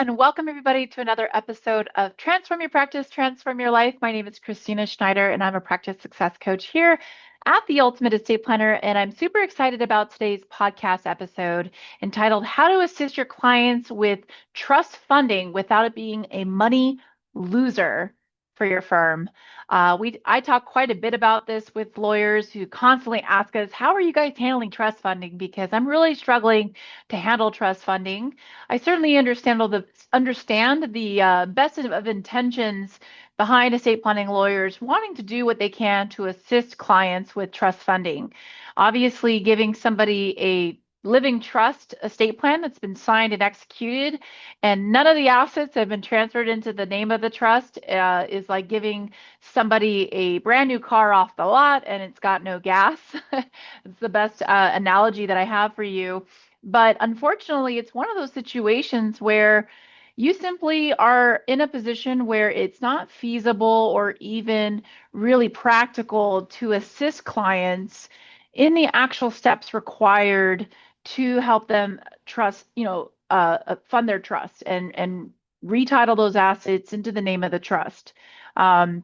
and welcome everybody to another episode of Transform Your Practice, Transform Your Life. My name is Kristina Schneider, and I'm a practice success coach here at the Ultimate Estate Planner. And I'm super excited about today's podcast episode entitled How to Assist Your Clients with Trust Funding Without It Being a Money Loser for your firm. I talk quite a bit about this with lawyers who constantly ask us, how are you guys handling trust funding? Because I'm really struggling to handle trust funding. I certainly understand the best of intentions behind estate planning lawyers wanting to do what they can to assist clients with trust funding. Obviously, giving somebody a living trust estate plan that's been signed and executed, and none of the assets have been transferred into the name of the trust is like giving somebody a brand new car off the lot and it's got no gas. It's the best analogy that I have for you. But unfortunately, it's one of those situations where you simply are in a position where it's not feasible or even really practical to assist clients in the actual steps required to help them fund their trust and retitle those assets into the name of the trust. And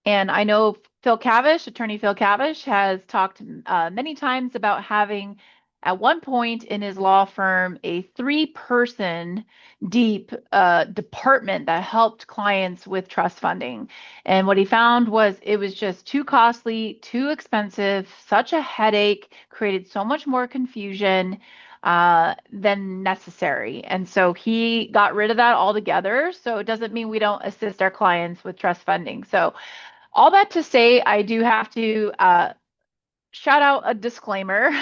I know attorney Phil Cavish, has talked many times about having, at one point in his law firm, a three-person deep department that helped clients with trust funding. And what he found was it was just too costly, too expensive, such a headache, created so much more confusion than necessary. And so he got rid of that altogether. So it doesn't mean we don't assist our clients with trust funding. So all that to say, I do have to shout out a disclaimer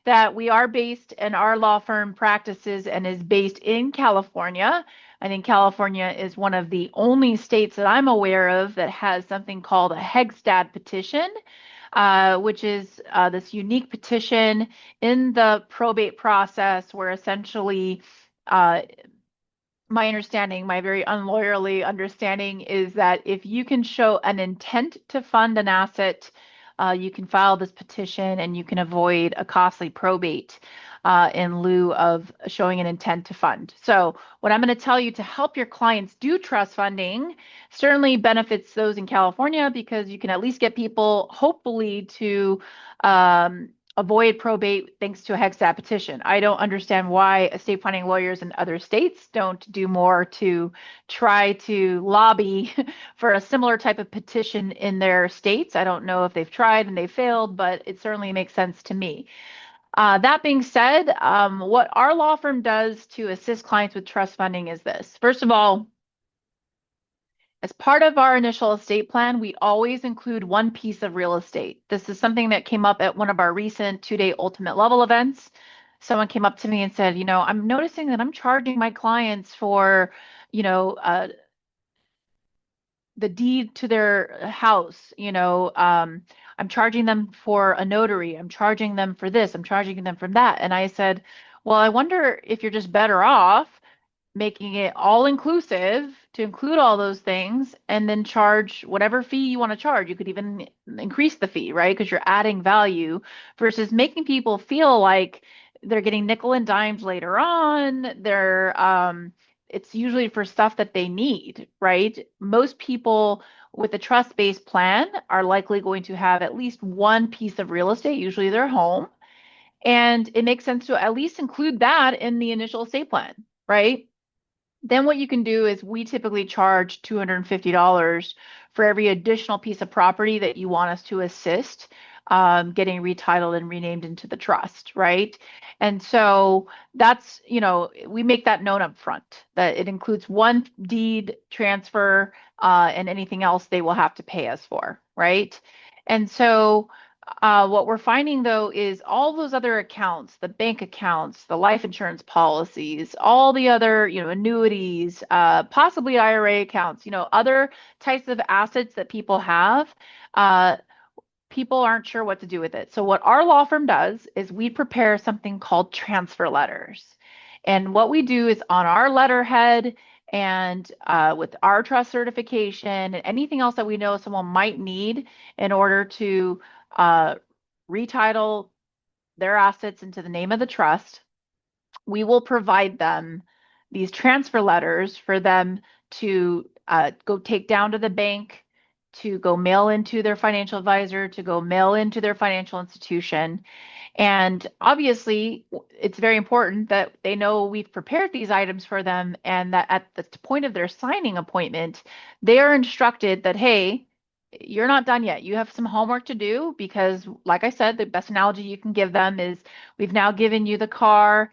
that we are based in our law firm practices and is based in California. I think California is one of the only states that I'm aware of that has something called a Hegstad petition, which is this unique petition in the probate process where essentially my very unlawyerly understanding is that if you can show an intent to fund an asset, you can file this petition and you can avoid a costly probate in lieu of showing an intent to fund. So what I'm going to tell you to help your clients do trust funding certainly benefits those in California because you can at least get people hopefully to avoid probate thanks to a Hexad petition. I don't understand why estate planning lawyers in other states don't do more to try to lobby for a similar type of petition in their states. I don't know if they've tried and they failed, but it certainly makes sense to me. That being said, what our law firm does to assist clients with trust funding is this. First of all, as part of our initial estate plan, we always include one piece of real estate. This is something that came up at one of our recent 2-day ultimate level events. Someone came up to me and said, I'm noticing that I'm charging my clients for, the deed to their house, I'm charging them for a notary, I'm charging them for this, I'm charging them for that. And I said, well, I wonder if you're just better off making it all inclusive to include all those things and then charge whatever fee you want to charge. You could even increase the fee, right? Because you're adding value versus making people feel like they're getting nickel and dimes later on. It's usually for stuff that they need, right? Most people with a trust-based plan are likely going to have at least one piece of real estate, usually their home. And it makes sense to at least include that in the initial estate plan, right? Then what you can do is we typically charge $250 for every additional piece of property that you want us to assist getting retitled and renamed into the trust, right? And so that's, we make that known up front that it includes one deed transfer and anything else they will have to pay us for, right? And so what we're finding though is all those other accounts, the bank accounts, the life insurance policies, all the other, annuities, possibly IRA accounts, other types of assets that people have, people aren't sure what to do with it. So what our law firm does is we prepare something called transfer letters. And what we do is on our letterhead and with our trust certification and anything else that we know someone might need in order to retitle their assets into the name of the trust, we will provide them these transfer letters for them to go take down to the bank, to go mail into their financial advisor, to go mail into their financial institution. And obviously, it's very important that they know we've prepared these items for them and that at the point of their signing appointment, they are instructed that, hey, you're not done yet. You have some homework to do because, like I said, the best analogy you can give them is we've now given you the car,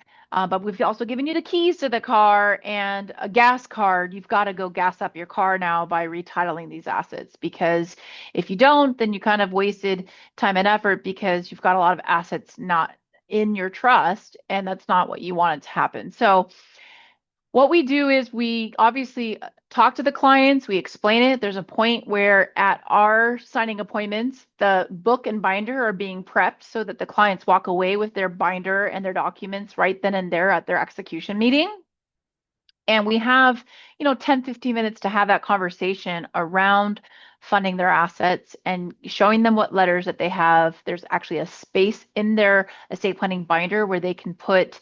but we've also given you the keys to the car and a gas card. You've got to go gas up your car now by retitling these assets because if you don't, then you kind of wasted time and effort because you've got a lot of assets not in your trust, and that's not what you wanted to happen. So what we do is we obviously talk to the clients, we explain it. There's a point where at our signing appointments, the book and binder are being prepped so that the clients walk away with their binder and their documents right then and there at their execution meeting. And we have, 10, 15 minutes to have that conversation around funding their assets and showing them what letters that they have. There's actually a space in their estate planning binder where they can put,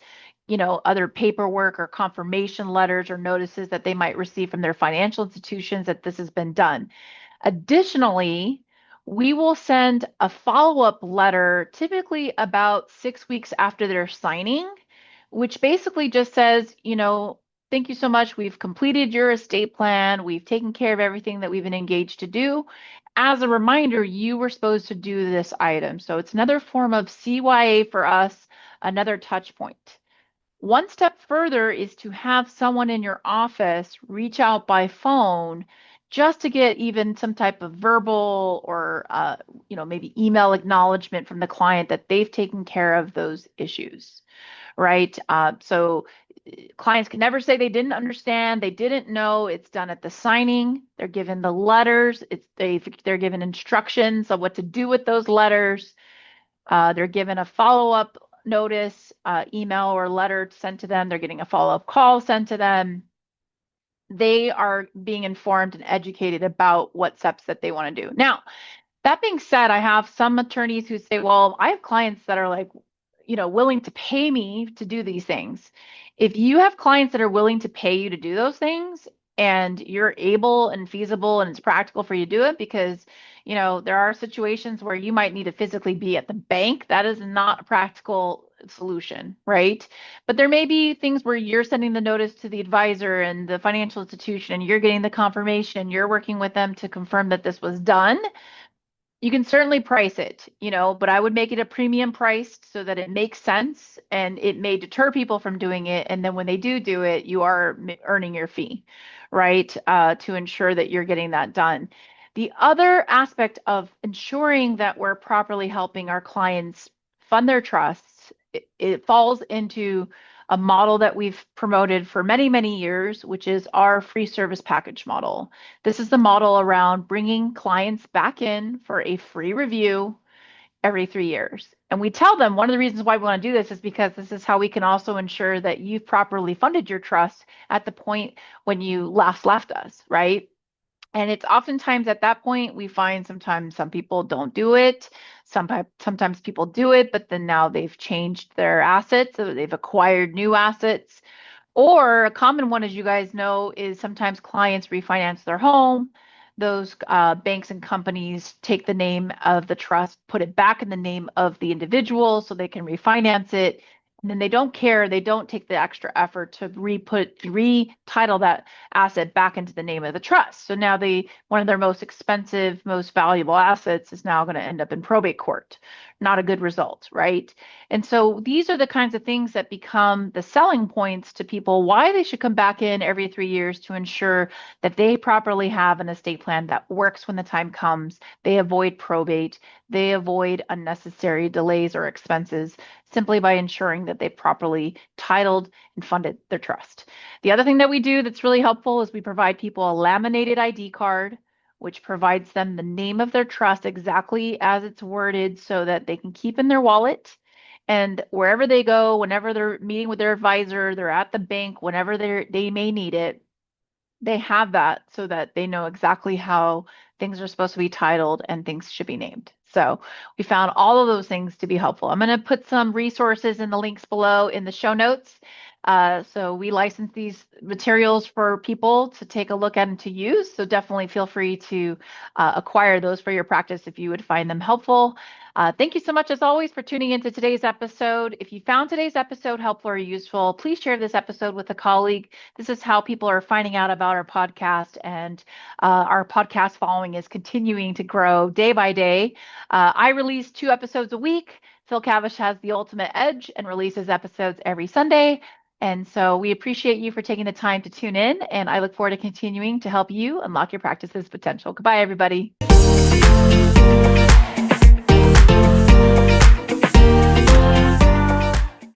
other paperwork or confirmation letters or notices that they might receive from their financial institutions that this has been done. Additionally, we will send a follow-up letter typically about 6 weeks after their signing, which basically just says, thank you so much. We've completed your estate plan. We've taken care of everything that we've been engaged to do. As a reminder, you were supposed to do this item. So it's another form of CYA for us, another touch point. One step further is to have someone in your office reach out by phone just to get even some type of verbal or maybe email acknowledgement from the client that they've taken care of those issues, right? So clients can never say they didn't understand, they didn't know. It's done at the signing. They're given the letters. They're given instructions of what to do with those letters. They're given a follow-up notice, email or letter sent to them. They're getting a follow-up call sent to them. They are being informed and educated about what steps that they want to do. Now, that being said, I have some attorneys who say, well, I have clients that are like, willing to pay me to do these things. If you have clients that are willing to pay you to do those things and you're able and feasible and it's practical for you to do it because, there are situations where you might need to physically be at the bank. That is not a practical solution, right? But there may be things where you're sending the notice to the advisor and the financial institution and you're getting the confirmation, you're working with them to confirm that this was done. You can certainly price it, but I would make it a premium priced so that it makes sense and it may deter people from doing it. And then when they do it, you are earning your fee, right? To ensure that you're getting that done. The other aspect of ensuring that we're properly helping our clients fund their trusts, it falls into a model that we've promoted for many, many years, which is our free service package model. This is the model around bringing clients back in for a free review every 3 years. And we tell them one of the reasons why we want to do this is because this is how we can also ensure that you've properly funded your trust at the point when you last left us, right? And it's oftentimes at that point we find sometimes some people don't do it. Sometimes people do it, but then now they've changed their assets, so they've acquired new assets. Or a common one, as you guys know, is sometimes clients refinance their home. Those banks and companies take the name of the trust, put it back in the name of the individual so they can refinance it. And then they don't care. They don't take the extra effort to retitle that asset back into the name of the trust. So now one of their most expensive, most valuable assets is now going to end up in probate court. Not a good result, right? And so these are the kinds of things that become the selling points to people why they should come back in every 3 years to ensure that they properly have an estate plan that works when the time comes. They avoid probate. They avoid unnecessary delays or expenses simply by ensuring that they properly titled and funded their trust. The other thing that we do that's really helpful is we provide people a laminated ID card, which provides them the name of their trust exactly as it's worded so that they can keep in their wallet. And wherever they go, whenever they're meeting with their advisor, they're at the bank, whenever they may need it, they have that so that they know exactly how things are supposed to be titled and things should be named. So we found all of those things to be helpful. I'm going to put some resources in the links below in the show notes. So we license these materials for people to take a look at and to use. So definitely feel free to acquire those for your practice if you would find them helpful. Thank you so much, as always, for tuning into today's episode. If you found today's episode helpful or useful, please share this episode with a colleague. This is how people are finding out about our podcast, and our podcast following is continuing to grow day by day. I release 2 episodes a week. Phil Cavish has the ultimate edge and releases episodes every Sunday. And so we appreciate you for taking the time to tune in, and I look forward to continuing to help you unlock your practice's potential. Goodbye, everybody.